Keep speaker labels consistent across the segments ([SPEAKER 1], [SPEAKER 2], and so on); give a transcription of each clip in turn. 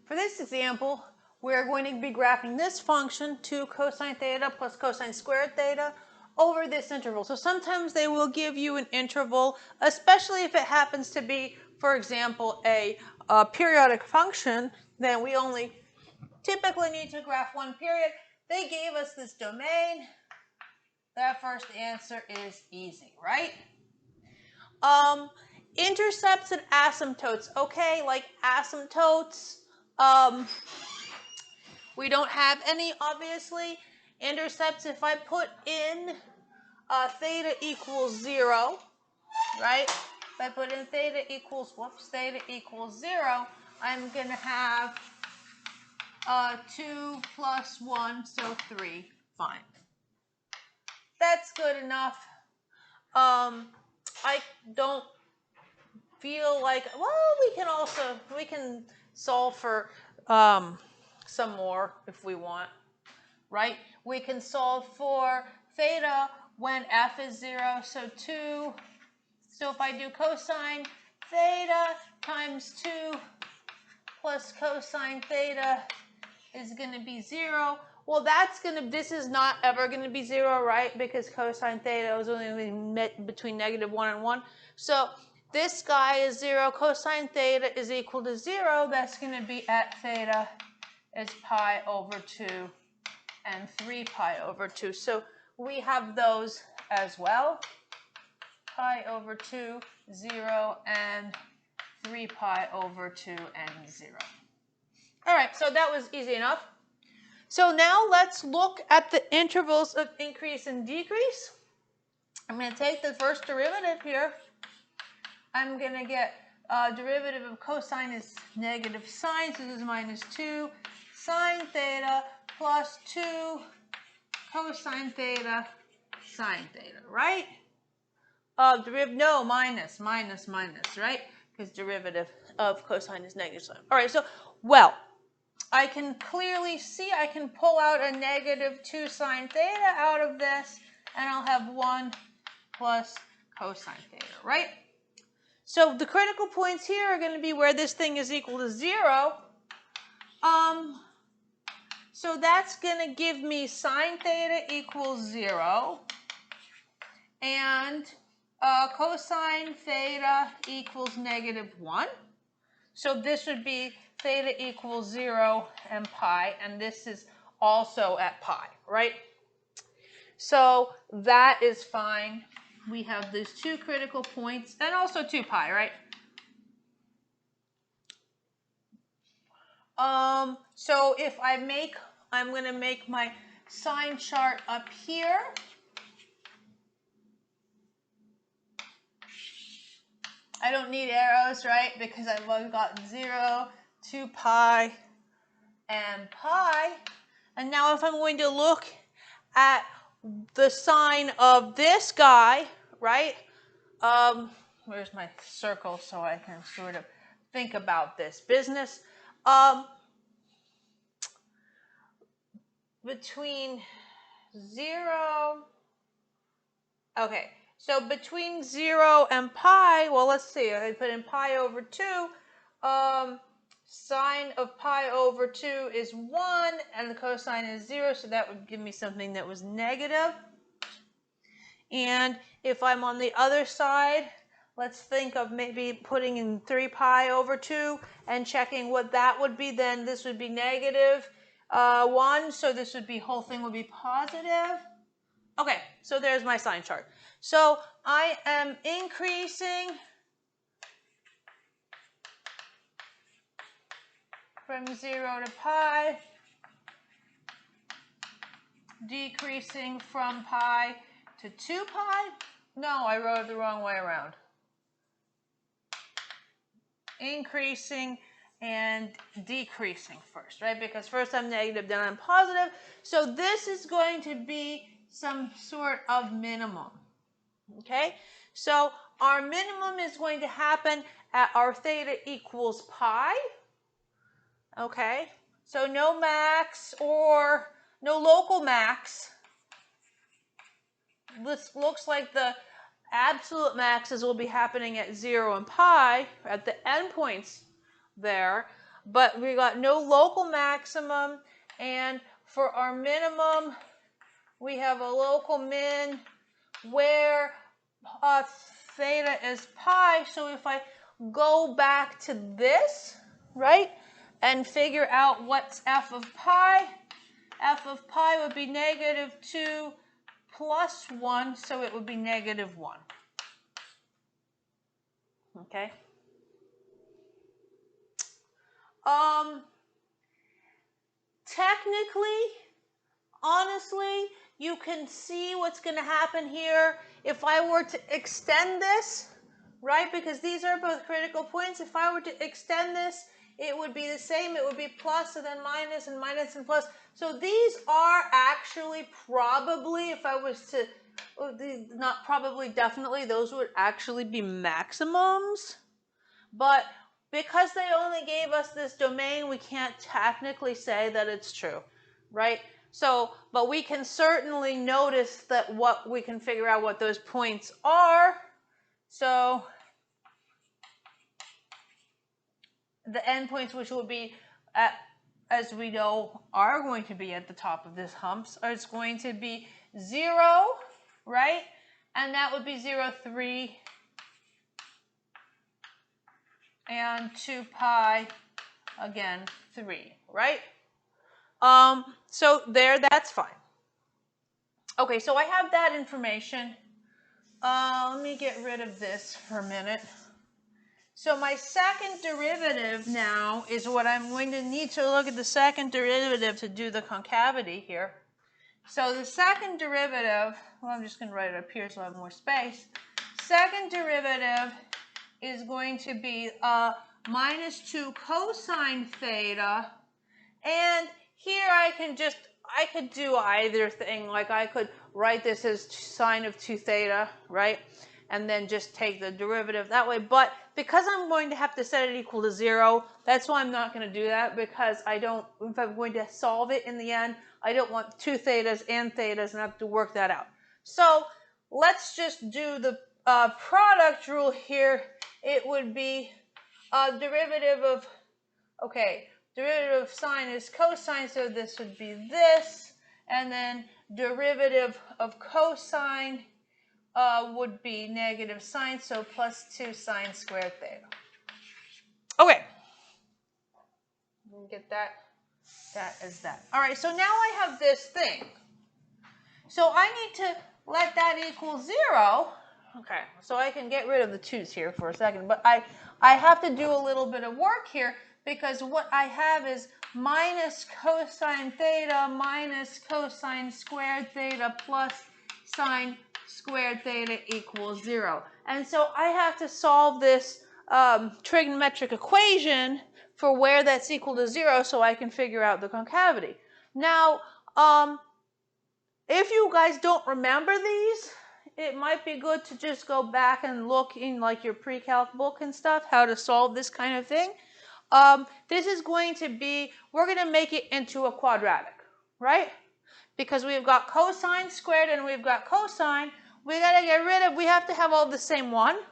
[SPEAKER 1] For this example, we're going to be graphing this function, 2 cosine theta plus cosine squared theta, over this interval. So sometimes they will give you an interval, especially if it happens to be, for example, a periodic function, then we only typically need to graph one period. They gave us this domain. That first answer is easy, right? Intercepts and asymptotes. Okay, like asymptotes, we don't have any, obviously. Intercepts, if I put in theta equals 0, right? If I put in theta equals 0, I'm going to have 2 plus 1, so 3. Fine. That's good enough. I don't feel like, well, we can solve for some more if we want, right? We can solve for theta when f is 0, so 2. So if I do cosine theta times 2 plus cosine theta is going to be 0. Well, this is not ever going to be 0, right? Because cosine theta is only going to be between -1 and 1. So this guy is 0. Cosine theta is equal to 0. That's going to be at theta is pi over 2 and 3 pi over 2. So we have those as well. Pi over 2, 0, and 3 pi over 2 and 0. All right, so that was easy enough. So now let's look at the intervals of increase and decrease. I'm going to take the first derivative here. I'm going to get derivative of cosine is negative sine, so this is minus 2 sine theta plus 2 cosine theta sine theta, right? Minus, right? Because derivative of cosine is negative sine. All right, so, well, I can clearly see I can pull out a negative 2 sine theta out of this, and I'll have 1 plus cosine theta, right? So the critical points here are going to be where this thing is equal to 0. So that's going to give me sine theta equals 0, and cosine theta equals -1. So this would be theta equals 0 and pi, and this is also at pi, right? So that is fine. We have these two critical points, and also 2 pi, right? So if I'm going to make my sign chart up here. I don't need arrows, right? Because I've got 0, 2 pi, and pi. And now if I'm going to look at the sign of this guy, right? Where's my circle so I can sort of think about this business? Between 0, okay, so between 0 and pi, well, let's see, I put in pi over 2, sine of pi over 2 is 1, and the cosine is 0, so that would give me something that was negative. And if I'm on the other side, let's think of maybe putting in 3 pi over 2 and checking what that would be. Then this would be negative 1, so this would be, whole thing would be positive. Okay, so there's my sign chart. So I am increasing from 0 to pi, decreasing from pi to 2 pi. No, I wrote it the wrong way around. Increasing and decreasing first, right? Because first I'm negative, then I'm positive. So this is going to be some sort of minimum, okay? So our minimum is going to happen at our theta equals pi, okay? So no max or no local max. This looks like the absolute maxes will be happening at 0 and pi at the endpoints there. but we got no local maximum, and for our minimum, we have a local min where theta is pi. So if I go back to this, right, and figure out what's f of pi would be -2 plus 1, so it would be -1. Okay. Technically, honestly, you can see what's going to happen here. If I were to extend this, right, because these are both critical points, if I were to extend this, it would be the same. It would be plus and then minus and minus and plus. So these are actually probably, if I was to, not probably, definitely, those would actually be maximums. But because they only gave us this domain, we can't technically say that it's true, right? So, but we can certainly notice that we can figure out what those points are. So the endpoints, which will be, as we know, are going to be at the top of this humps, is going to be 0, right? And that would be 0, 3, and 2 pi, again, 3, right? So there, that's fine. Okay, so I have that information. Let me get rid of this for a minute. So my second derivative now is what I'm going to need to look at the second derivative to do the concavity here. So the second derivative, well, I'm just going to write it up here so I have more space. Second derivative is going to be -2 cosine theta. And here I could do either thing. Like I could write this as sine of 2 theta, right? And then just take the derivative that way. But because I'm going to have to set it equal to 0, that's why I'm not going to do that, because if I'm going to solve it in the end, I don't want 2 thetas and thetas and have to work that out. So let's just do the product rule here. It would be derivative of, derivative of sine is cosine, so this would be this, and then derivative of cosine would be negative sine, so plus 2 sine squared theta. Okay. Get that? That is that. All right, so now I have this thing. So I need to let that equal 0. Okay, so I can get rid of the 2's here for a second, but I have to do a little bit of work here, because what I have is minus cosine theta minus cosine squared theta plus sine squared theta equals 0. And so I have to solve this trigonometric equation for where that's equal to 0 so I can figure out the concavity. Now, if you guys don't remember these, it might be good to just go back and look in like your pre-calc book and stuff, how to solve this kind of thing. This is going to be, we're going to make it into a quadratic, right? Because we've got cosine squared and we've got cosine. We got to get rid of, we have to have all the same one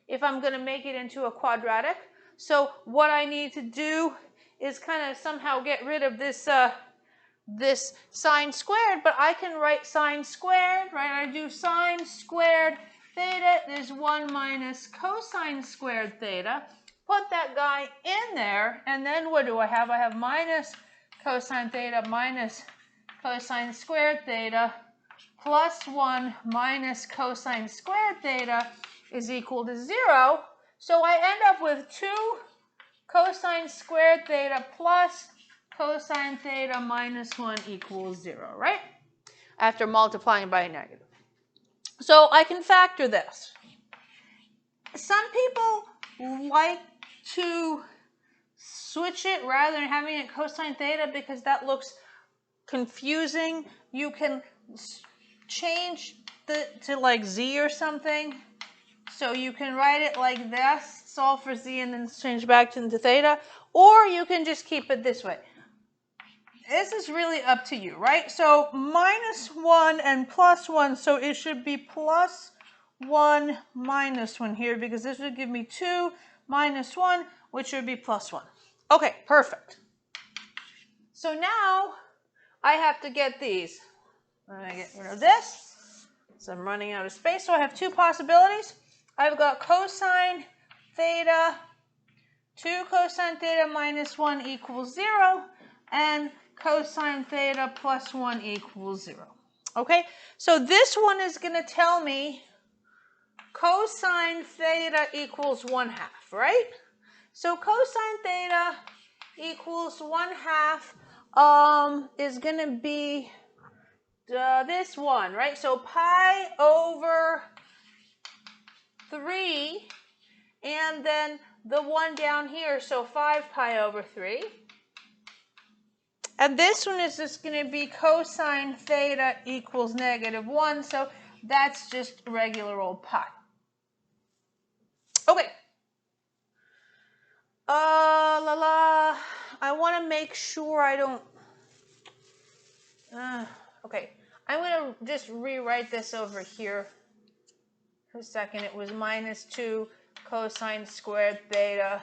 [SPEAKER 1] if I'm going to make it into a quadratic. So what I need to do is kind of somehow get rid of this this sine squared, but I can write sine squared, right? I do sine squared theta, there's 1 minus cosine squared theta. Put that guy in there, and then what do I have? I have minus cosine theta minus cosine squared theta plus 1 minus cosine squared theta is equal to 0. So I end up with 2 cosine squared theta plus cosine theta minus 1 equals 0, right? After multiplying by a negative. So I can factor this. Some people like to switch it rather than having it cosine theta because that looks confusing. You can change to like z or something. So you can write it like this, solve for z and then change back into theta. Or you can just keep it this way. This is really up to you, right? So minus 1 and plus 1, so it should be plus 1 minus 1 here because this would give me 2 minus 1, which would be plus 1. Okay, perfect. So now I have to get these. I'm going to get rid of this. So I'm running out of space. So I have two possibilities. I've got cosine theta, 2 cosine theta minus 1 equals 0, and cosine theta plus 1 equals 0. Okay, so this one is going to tell me cosine theta equals 1/2, right? So cosine theta equals 1/2 is going to be this one, right? So pi over 3, and then the one down here, so 5 pi over 3. And this one is just going to be cosine theta equals -1, so that's just regular old pi. Okay. I want to make sure I don't... okay. I'm going to just rewrite this over here for a second. It was -2 cosine squared theta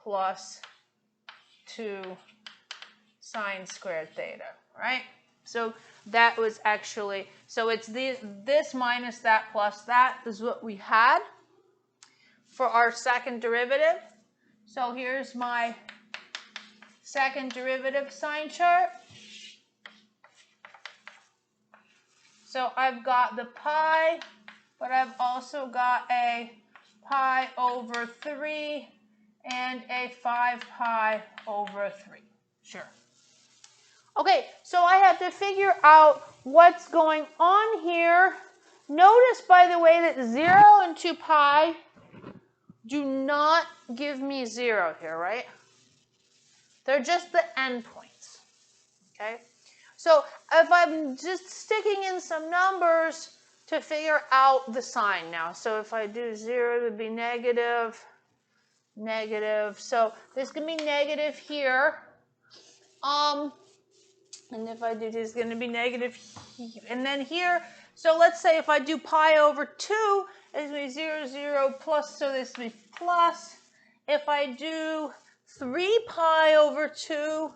[SPEAKER 1] plus 2 sine squared theta, right? So that was actually, so it's this minus that plus that is what we had for our second derivative. So here's my second derivative sign chart. So I've got the pi, but I've also got a pi over 3 and a 5 pi over 3. Sure. Okay, so I have to figure out what's going on here. Notice, by the way, that 0 and 2 pi do not give me 0 here, right? They're just the endpoints, okay? So if I'm just sticking in some numbers to figure out the sign now. So if I do 0, it would be negative, negative. So there's going to be negative here. And if I do, there's going to be negative here. And then here, so let's say if I do pi over 2, it's going to be 0, 0 plus, so this will be plus. If I do 3 pi over 2,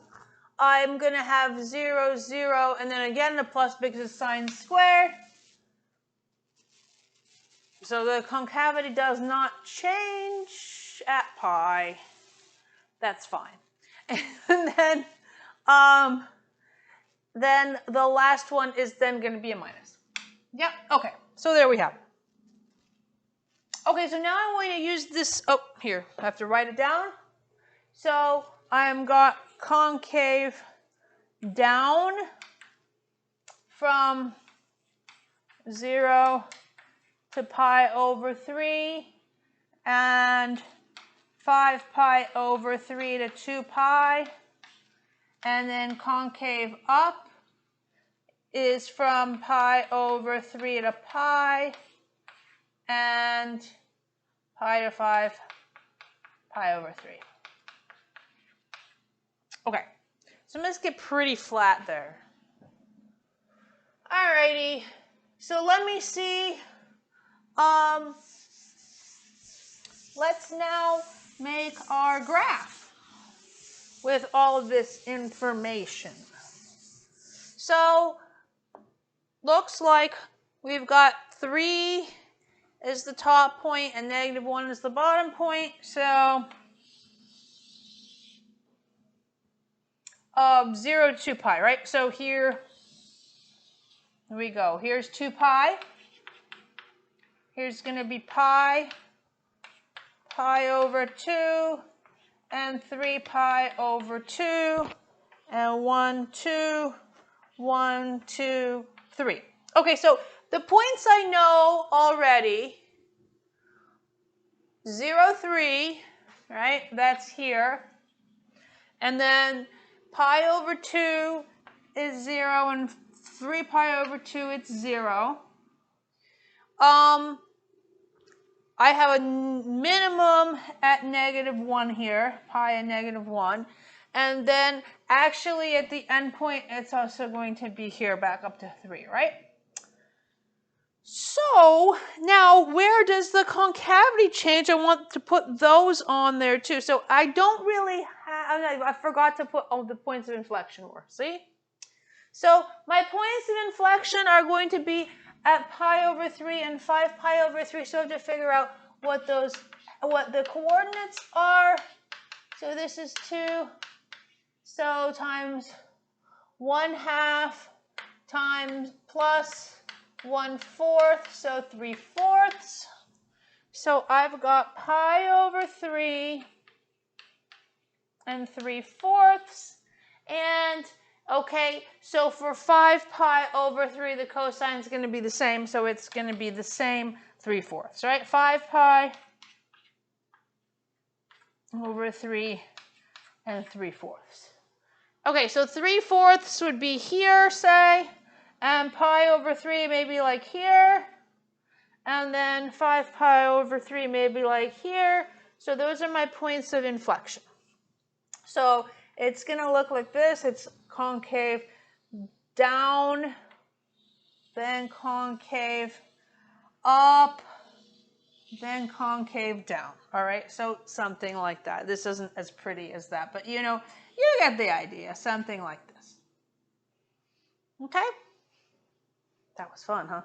[SPEAKER 1] I'm going to have 0, 0, and then again the plus because it's sine squared. So the concavity does not change at pi. That's fine. And then the last one is then going to be a minus. Yep, okay. So there we have it. Okay, so now I'm going to use this, oh, here, I have to write it down. So I've got concave down from 0 to pi over 3 and 5 pi over 3 to 2 pi. And then concave up is from pi over 3 to pi and pi to 5 pi over 3. Okay, so I'm going to get pretty flat there. Alrighty, so let me see. Let's now make our graph with all of this information. So, looks like we've got 3 is the top point and -1 is the bottom point. So, 0 to 2 pi, right? So here we go. Here's 2 pi. Here's going to be pi over 2, and 3 pi over 2, and 1, 2, 1, 2, 3. Okay, so the points I know already, 0, 3, right? That's here. And then pi over 2 is 0, and 3 pi over 2, it's 0. I have a minimum at -1 here, pi and -1. And then actually at the endpoint, it's also going to be here back up to 3, right? So now where does the concavity change? I want to put those on there too. So I don't really I forgot to put all the points of inflection were. See? So my points of inflection are going to be at pi over 3 and 5 pi over 3. So I have to figure out what the coordinates are. So this is 2. So times 1/2 times plus 1/4. So 3/4. So I've got pi over 3 and 3/4. And okay, so for 5 pi over 3, the cosine is going to be the same. So it's going to be the same 3/4, right? 5 pi over 3 and 3/4. Okay, so 3/4 would be here, say, and pi over 3 maybe like here. And then 5 pi over 3 maybe like here. So those are my points of inflection. So it's going to look like this. It's concave down, then concave up, then concave down. All right, so something like that. This isn't as pretty as that, but you know, you get the idea. Something like this. Okay? That was fun, huh?